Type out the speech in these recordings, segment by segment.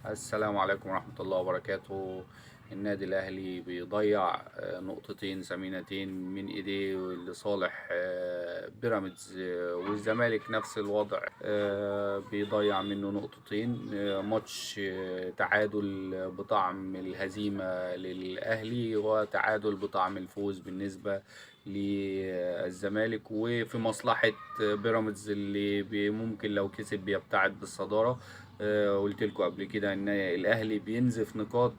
السلام عليكم ورحمة الله وبركاته. النادي الأهلي بيضيع نقطتين ثمينتين من إيديه لصالح بيراميدز، والزمالك نفس الوضع، بيضيع منه نقطتين. ماتش تعادل بطعم الهزيمة للأهلي، وتعادل بطعم الفوز بالنسبة للزمالك، وفي مصلحة بيراميدز اللي ممكن لو كسب بيبتعد بالصدارة. قلت لكم قبل كده ان الاهلي بينزف نقاط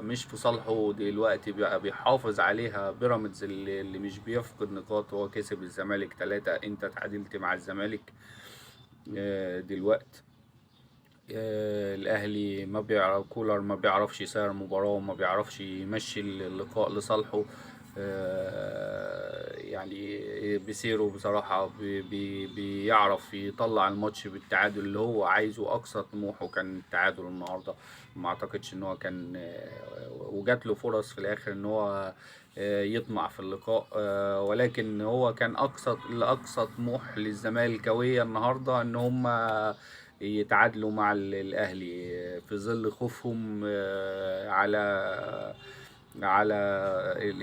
مش في صالحه دلوقتي، بقى بيحافظ عليها بيراميدز اللي مش بيفقد نقاط. هو كسب الزمالك 3، انت تعادلت مع الزمالك دلوقتي. الاهلي ما بيعرف، كولر ما بيعرفش يسير مباراة وما بيعرفش يمشي اللقاء لصالحه. يعني بيسيرو بصراحة بيعرف يطلع الماتش بالتعادل اللي هو عايزه. أقصى طموحه كان التعادل النهاردة. ما أعتقدش إن هو كان وجات له فرص في الآخر إن هو يطمع في اللقاء، ولكن هو كان لأقصى طموح للزمالكاوية النهاردة إن هم يتعادلوا مع الأهلي في ظل خوفهم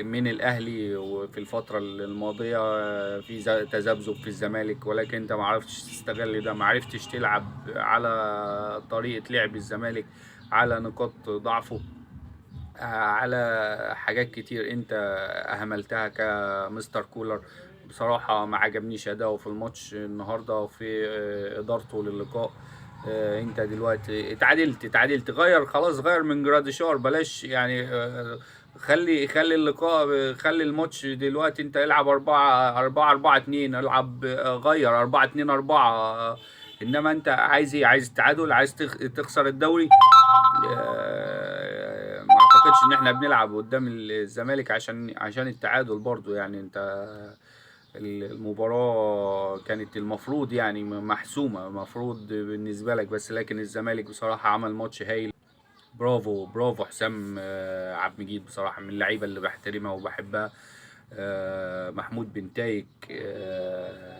من الأهلي. وفي الفترة الماضية في تذبذب في الزمالك، ولكن أنت معرفتش تستغل ده، معرفتش تلعب على طريقة لعب الزمالك، على نقاط ضعفه، على حاجات كتير انت اهملتها كمستر كولر. بصراحة ما عجبنيش اداؤه في الماتش النهاردة وفي ادارته للقاء. انت دلوقتي اتعادلت، غير خلاص، غير من جراديشار، بلاش يعني. خلي اللقاء، خلي الماتش دلوقتي، انت العب 4-4-2، العب غير 4-2-4. انما انت عايز ايه؟ عايز تعادل؟ عايز تخسر الدوري؟ ما اعتقدش ان احنا بنلعب قدام الزمالك عشان التعادل برضو. يعني انت المباراة كانت المفروض يعني محسومة، المفروض بالنسبة لك بس، لكن الزمالك بصراحة عمل ماتش هايل. برافو برافو حسام عبد المجيد، بصراحة من اللعيبة اللي بحترمها وبحبها. محمود بنتايك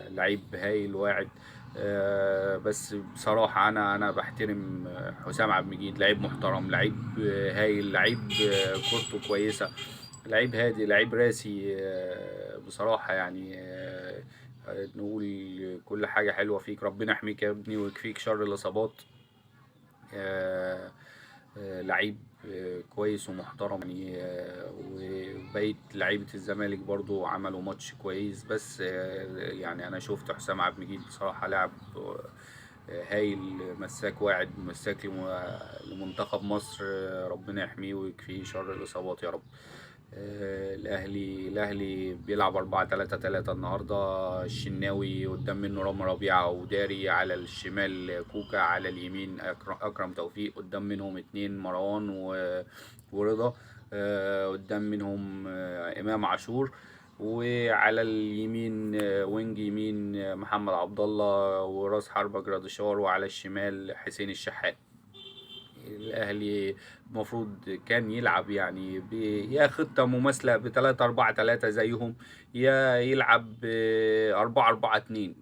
لعيب هايل واعد. بس بصراحة أنا بحترم حسام عبد المجيد، لعيب محترم، لعيب هايل، لعيب كورته كويسة، لعيب هادي، لعيب راسي بصراحة يعني. نقول كل حاجة حلوة فيك، ربنا يحميك يا ابني ويكفيك شر الإصابات. آه، لعيب كويس ومحترم يعني. وبقية لعيبة الزمالك برضو عملوا ماتش كويس، بس يعني أنا شفت حسام عبد المجيد بصراحة لاعب هايل، مساك واعد، مساك لمنتخب مصر. ربنا يحميه ويكفيه شر الإصابات يا رب. الأهلي بيلعب 4-3-3 النهاردة. الشناوي قدام منه رامي ربيعة وداري، على الشمال كوكا، على اليمين أكرم توفيق، قدام منهم اتنين مروان ورضا، قدام منهم إمام عاشور، وعلى اليمين وينج يمين محمد عبد الله، وراس حربة جراديشار، وعلى الشمال حسين الشحات. الاهلي المفروض كان يلعب يعني يا خطة مماثلة ب3-4-3 زيهم، يا يلعب 4-4-2.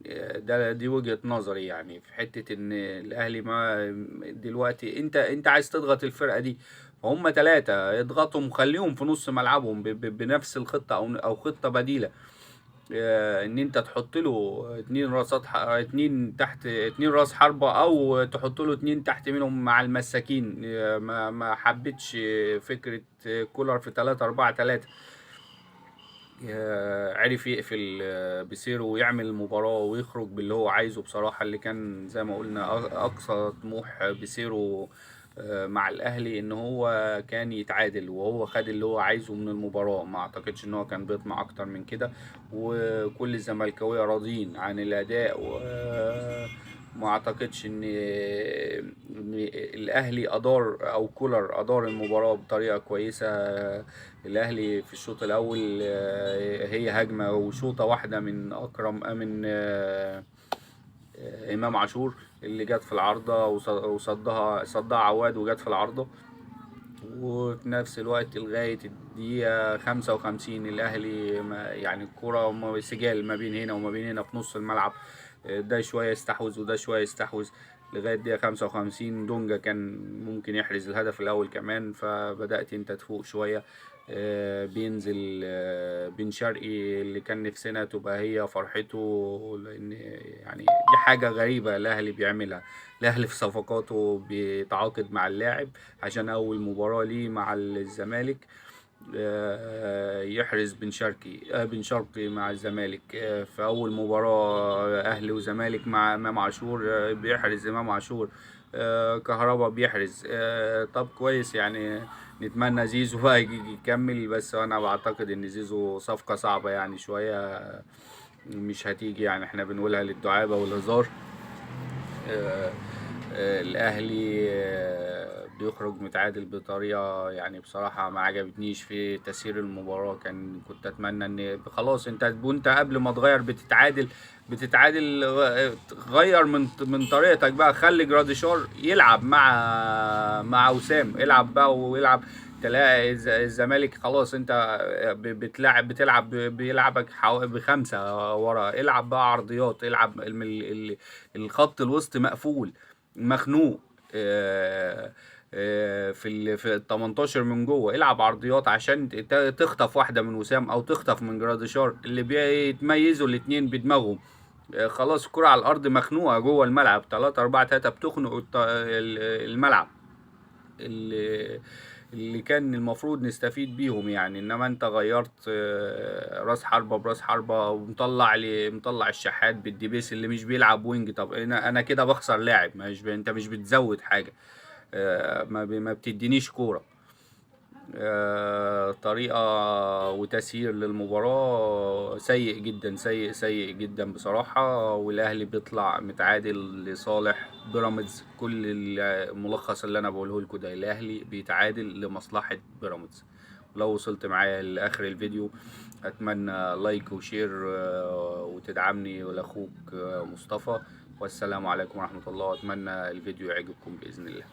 دي وجهة نظري يعني، في حتة ان الاهلي ما دلوقتي انت عايز تضغط الفرقة دي، فهم 3 اضغطهم، خليهم في نص ملعبهم بنفس الخطة او خطة بديلة. ان انت تحط له اتنين تحت، اتنين راس حربة، او تحط له اتنين تحت منهم مع المساكين. ما حبيتش فكرة كولر في 3-4-3. عرف يقفل بسيره ويعمل المباراة ويخرج باللي هو عايزه بصراحة، اللي كان زي ما قلنا أقصى طموح بسيره مع الأهلي إن هو كان يتعادل، وهو خد اللي هو عايزه من المباراة. ما أعتقدش إن هو كان بيطمع أكتر من كده، وكل الزملكاوية راضيين عن الأداء. ما اعتقدش ان الاهلي ادار او كولر ادار المباراه بطريقه كويسه. الاهلي في الشوط الاول هي هجمه وشوطه واحده من اكرم من امام عاشور اللي جت في العارضه، صدها عواد وجت في العارضه. وفي نفس الوقت لغايه الدقيقه 55 الاهلي يعني الكره سجال ما بين هنا وما بين هنا في نص الملعب. ده شويه يستحوذ وده شويه يستحوذ، لغاية دقيقة 55 دونجا كان ممكن يحرز الهدف الأول كمان، فبدأت أنت تفوق شوية. بينزل بن شرقي اللي كان نفسنا تبقى هي فرحته، لأن يعني دي حاجة غريبة الأهلي بيعملها. الأهلي في صفقاته بيتعاقد مع اللاعب عشان أول مباراة ليه مع الزمالك يحرز بن شرقي مع الزمالك. في اول مباراة اهلي وزمالك مع امام عاشور بيحرز امام عاشور. كهربا بيحرز. طب كويس يعني. نتمنى زيزو بقى يجي يكمل، بس انا بعتقد ان زيزو صفقة صعبة يعني شوية، مش هتيجي يعني. احنا بنقولها للدعابة والهزار. آه، الاهلي بيخرج متعادل بطريقه يعني بصراحه ما عجبتنيش في تسيير المباراه. كنت اتمنى ان خلاص وانت قبل ما تغير بتتعادل. غير من طريقتك بقى، خلي جراديشار يلعب مع وسام، العب بقى ويلعب. تلاقي الزمالك خلاص انت بيلعبك بخمسة ورا. العب بقى عرضيات، العب الخط الوسط مقفول مخنوق. في ال 18 من جوه العب عرضيات عشان تخطف واحده من وسام او تخطف من جراديشار اللي بيتميزوا الاتنين بدماغهم. خلاص الكرة على الارض مخنوقه جوه الملعب، 3-4-3 بتخنق الملعب اللي كان المفروض نستفيد بيهم يعني. انما انت غيرت راس حربة براس حربة، مطلع الشحات بالديبيس اللي مش بيلعب وينج. طب انا كده بخسر لاعب، انت مش بتزود حاجة. ما بتدينيش كورة. طريقة وتسيير للمباراة سيء جدا، سيء جدا بصراحة. والأهلي بيطلع متعادل لصالح بيراميدز. كل الملخص اللي أنا بقوله لكم ده، الأهلي بيتعادل لمصلحة بيراميدز. لو وصلت معايا لآخر الفيديو أتمنى لايك وشير وتدعمني ولأخوك مصطفى. والسلام عليكم ورحمة الله، وأتمنى الفيديو يعجبكم بإذن الله.